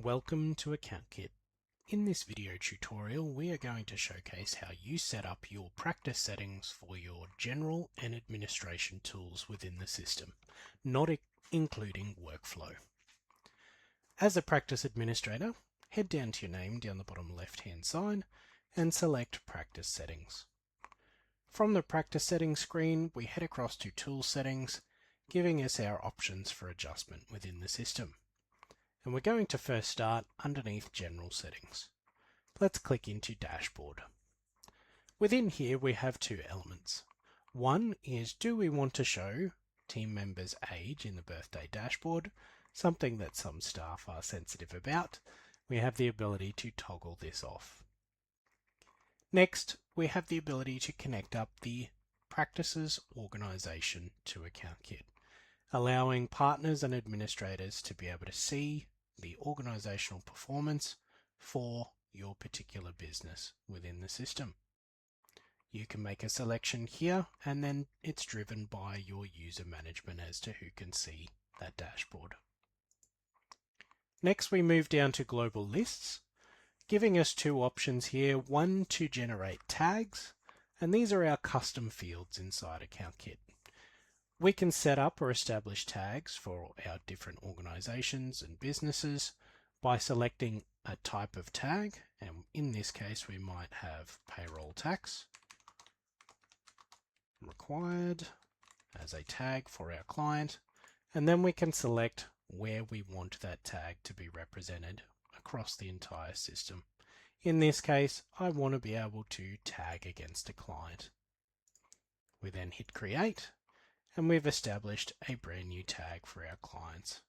Welcome to AccountKit. In this video tutorial, we are going to showcase how you set up your practice settings for your general and administration tools within the system, not including workflow. As a practice administrator, head down to your name down the bottom left-hand side and select Practice Settings. From the Practice Settings screen, we head across to Tool Settings, giving us our options for adjustment within the system. And we're going to first start underneath General Settings. Let's click into Dashboard. Within here we have two elements. One is, do we want to show team members' age in the birthday dashboard, something that some staff are sensitive about. We have the ability to toggle this off. Next, we have the ability to connect up the practices organization to AccountKit, allowing partners and administrators to be able to see the organizational performance for your particular business within the system. You can make a selection here, and then it's driven by your user management as to who can see that dashboard. Next, we move down to Global Lists, giving us two options here. One, to generate tags, and these are our custom fields inside AccountKit. We can set up or establish tags for our different organizations and businesses by selecting a type of tag, and in this case we might have payroll tax required as a tag for our client, and then we can select where we want that tag to be represented across the entire system. In this case, I want to be able to tag against a client. We then hit Create, and we've established a brand new tag for our clients.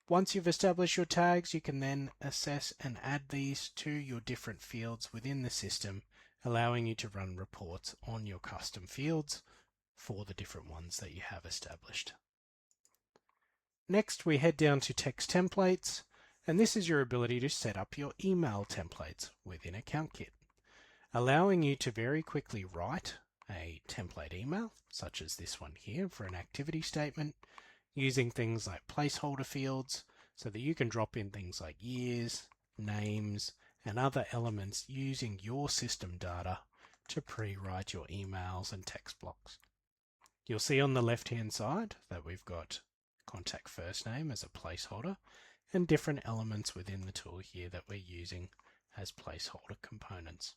Once you've established your tags, you can then assess and add these to your different fields within the system, allowing you to run reports on your custom fields for the different ones that you have established. Next, we head down to Text Templates, and this is your ability to set up your email templates within AccountKit, allowing you to very quickly write a template email, such as this one here for an activity statement, using things like placeholder fields so that you can drop in things like years, names, and other elements using your system data to pre-write your emails and text blocks. You'll see on the left-hand side that we've got contact first name as a placeholder and different elements within the tool here that we're using as placeholder components.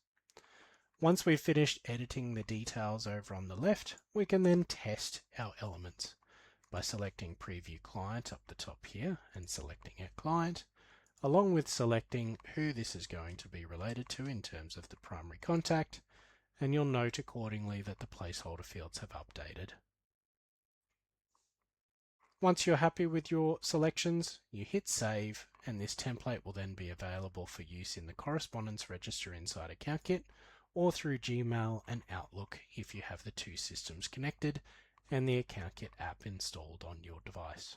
Once we've finished editing the details over on the left, we can then test our elements by selecting Preview Client up the top here and selecting our client, along with selecting who this is going to be related to in terms of the primary contact, and you'll note accordingly that the placeholder fields have updated. Once you're happy with your selections, you hit Save, and this template will then be available for use in the correspondence register inside AccountKit, or through Gmail and Outlook if you have the two systems connected and the AccountKit app installed on your device.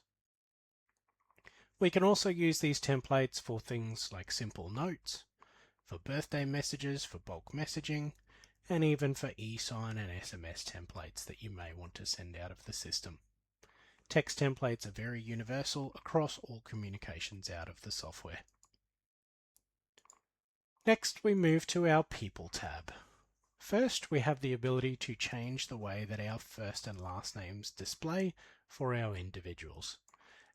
We can also use these templates for things like simple notes, for birthday messages, for bulk messaging, and even for e-sign and SMS templates that you may want to send out of the system. Text templates are very universal across all communications out of the software. Next, we move to our People tab. First, we have the ability to change the way that our first and last names display for our individuals,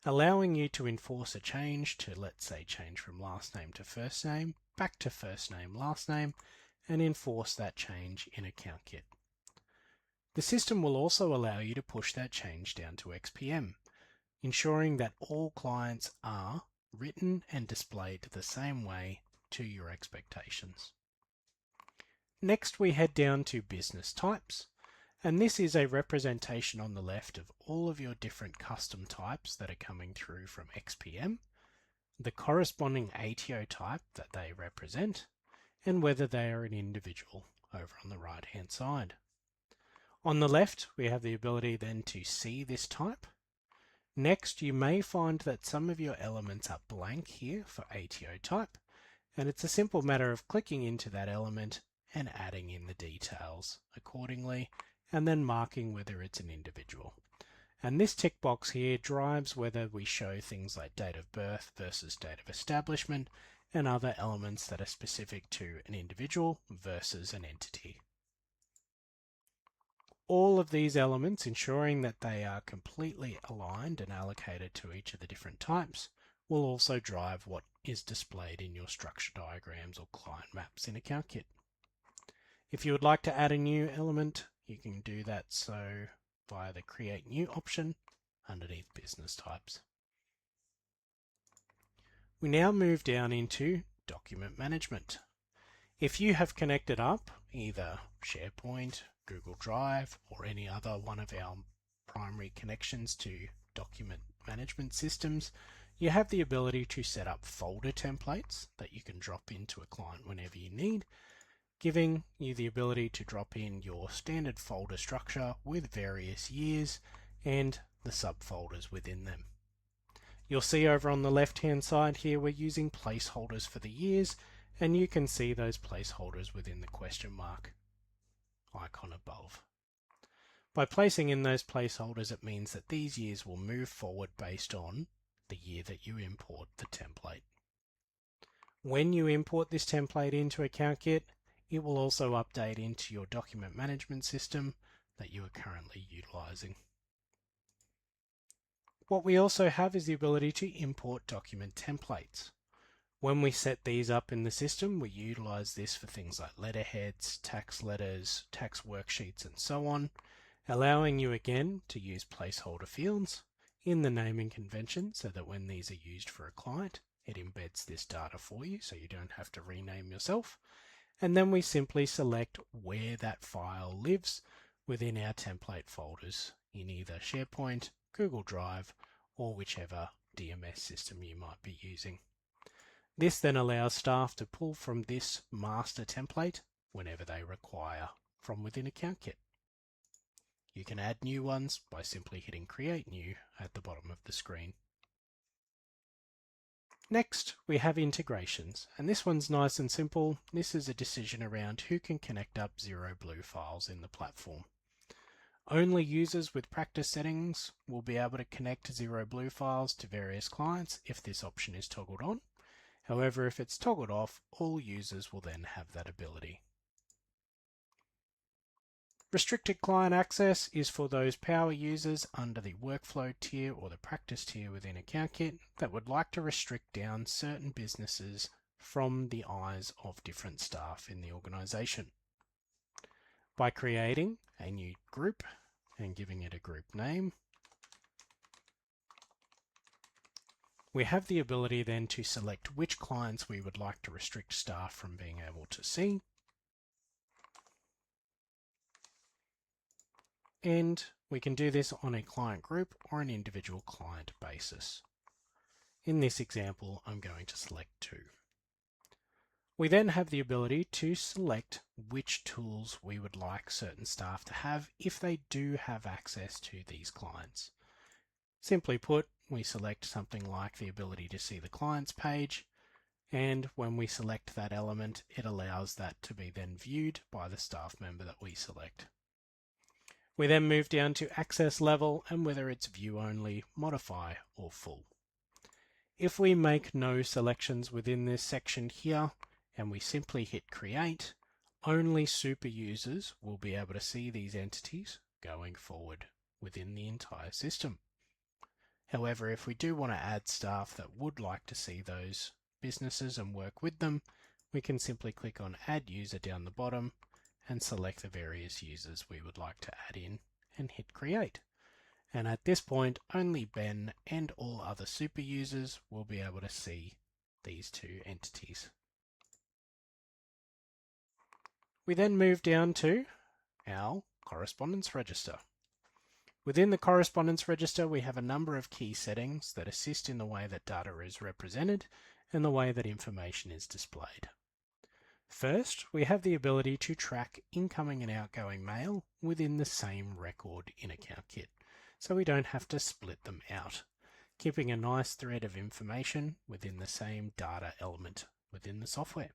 allowing you to enforce a change to, let's say, change from last name to first name, back to first name, last name, and enforce that change in AccountKit. The system will also allow you to push that change down to XPM, ensuring that all clients are written and displayed the same way to your expectations. Next, we head down to Business Types, and this is a representation on the left of all of your different custom types that are coming through from XPM, the corresponding ATO type that they represent, and whether they are an individual over on the right hand side. On the left, we have the ability then to see this type. Next, you may find that some of your elements are blank here for ATO type, and it's a simple matter of clicking into that element and adding in the details accordingly, and then marking whether it's an individual. And this tick box here drives whether we show things like date of birth versus date of establishment and other elements that are specific to an individual versus an entity. All of these elements, ensuring that they are completely aligned and allocated to each of the different types, will also drive what is displayed in your structure diagrams or client maps in AccountKit. If you would like to add a new element, you can do that so via the Create New option underneath Business Types. We now move down into Document Management. If you have connected up either SharePoint, Google Drive, or any other one of our primary connections to document management systems, you have the ability to set up folder templates that you can drop into a client whenever you need, giving you the ability to drop in your standard folder structure with various years and the subfolders within them. You'll see over on the left hand side here we're using placeholders for the years, and you can see those placeholders within the question mark icon above. By placing in those placeholders, it means that these years will move forward based on the year that you import the template. When you import this template into AccountKit, it will also update into your document management system that you are currently utilizing. What we also have is the ability to import document templates. When we set these up in the system, we utilize this for things like letterheads, tax letters, tax worksheets, and so on, allowing you again to use placeholder fields in the naming convention so that when these are used for a client, it embeds this data for you so you don't have to rename yourself. And then we simply select where that file lives within our template folders in either SharePoint, Google Drive, or whichever DMS system you might be using. This then allows staff to pull from this master template whenever they require from within AccountKit. You can add new ones by simply hitting Create New at the bottom of the screen. Next, we have integrations, and this one's nice and simple. This is a decision around who can connect up ZeroBlue files in the platform. Only users with practice settings will be able to connect ZeroBlue files to various clients if this option is toggled on. However, if it's toggled off, all users will then have that ability. Restricted client access is for those power users under the workflow tier or the practice tier within AccountKit that would like to restrict down certain businesses from the eyes of different staff in the organization. By creating a new group and giving it a group name, we have the ability then to select which clients we would like to restrict staff from being able to see. And we can do this on a client group or an individual client basis. In this example, I'm going to select 2. We then have the ability to select which tools we would like certain staff to have if they do have access to these clients. Simply put, we select something like the ability to see the clients page, and when we select that element, it allows that to be then viewed by the staff member that we select. We then move down to access level and whether it's view only, modify, or full. If we make no selections within this section here and we simply hit create, only super users will be able to see these entities going forward within the entire system. However, if we do want to add staff that would like to see those businesses and work with them, we can simply click on Add User down the bottom and select the various users we would like to add in and hit Create. And at this point, only Ben and all other super users will be able to see these 2 entities. We then move down to our correspondence register. Within the correspondence register, we have a number of key settings that assist in the way that data is represented and the way that information is displayed. First, we have the ability to track incoming and outgoing mail within the same record in AccountKit, so we don't have to split them out, keeping a nice thread of information within the same data element within the software.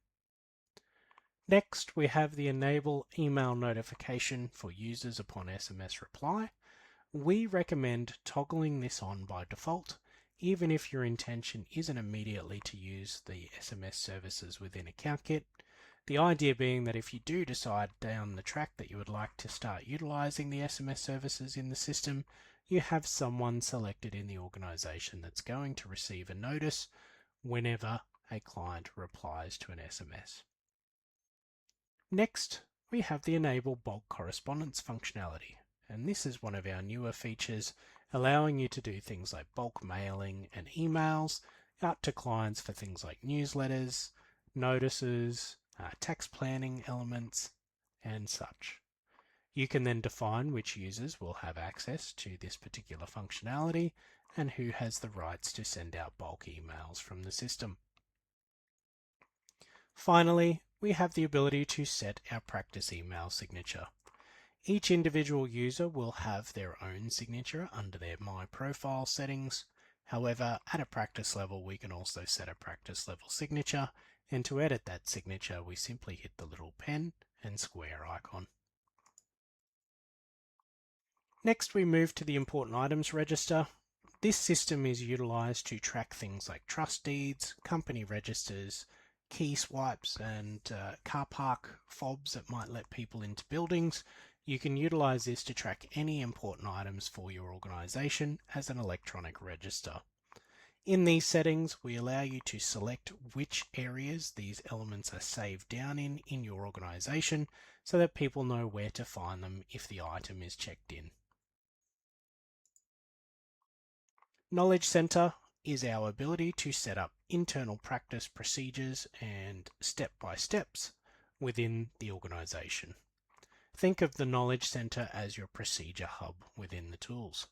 Next, we have the Enable Email Notification for users upon SMS reply, We recommend toggling this on by default, even if your intention isn't immediately to use the SMS services within AccountKit. The idea being that if you do decide down the track that you would like to start utilizing the SMS services in the system, you have someone selected in the organization that's going to receive a notice whenever a client replies to an SMS. Next, we have the Enable Bulk Correspondence functionality, and this is one of our newer features, allowing you to do things like bulk mailing and emails out to clients for things like newsletters, notices, tax planning elements, and such. You can then define which users will have access to this particular functionality and who has the rights to send out bulk emails from the system. Finally, we have the ability to set our practice email signature. Each individual user will have their own signature under their My Profile settings. However, at a practice level, we can also set a practice level signature, and to edit that signature, we simply hit the little pen and square icon. Next, we move to the Important Items Register. This system is utilized to track things like trust deeds, company registers, key swipes, and car park fobs that might let people into buildings. You can utilize this to track any important items for your organization as an electronic register. In these settings, we allow you to select which areas these elements are saved down in your organization so that people know where to find them if the item is checked in. Knowledge Center is our ability to set up internal practice procedures and step-by-steps within the organization. Think of the Knowledge Center as your procedure hub within the tools.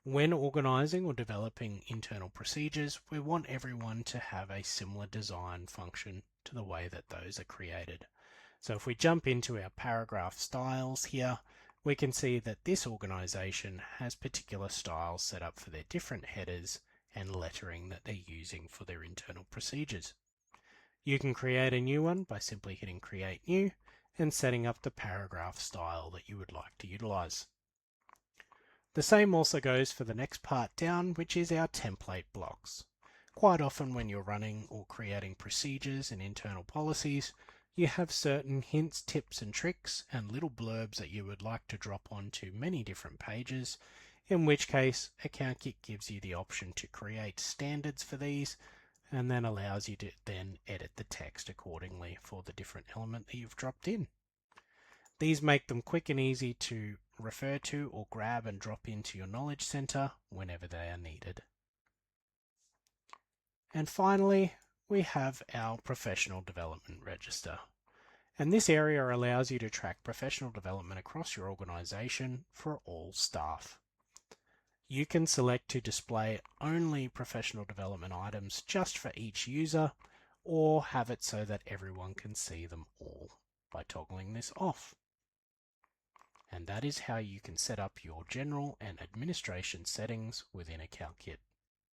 When organizing or developing internal procedures, we want everyone to have a similar design function to the way that those are created. So if we jump into our paragraph styles here, we can see that this organization has particular styles set up for their different headers and lettering that they're using for their internal procedures. You can create a new one by simply hitting Create New and setting up the paragraph style that you would like to utilize. The same also goes for the next part down, which is our template blocks. Quite often when you're running or creating procedures and internal policies, you have certain hints, tips and tricks and little blurbs that you would like to drop onto many different pages, in which case AccountKit gives you the option to create standards for these and then allows you to then edit the text accordingly for the different element that you've dropped in. These make them quick and easy to refer to or grab and drop into your Knowledge Center whenever they are needed. And finally, we have our Professional Development Register. And this area allows you to track professional development across your organization for all staff. You can select to display only professional development items just for each user, or have it so that everyone can see them all by toggling this off. And that is how you can set up your general and administration settings within AccountKit.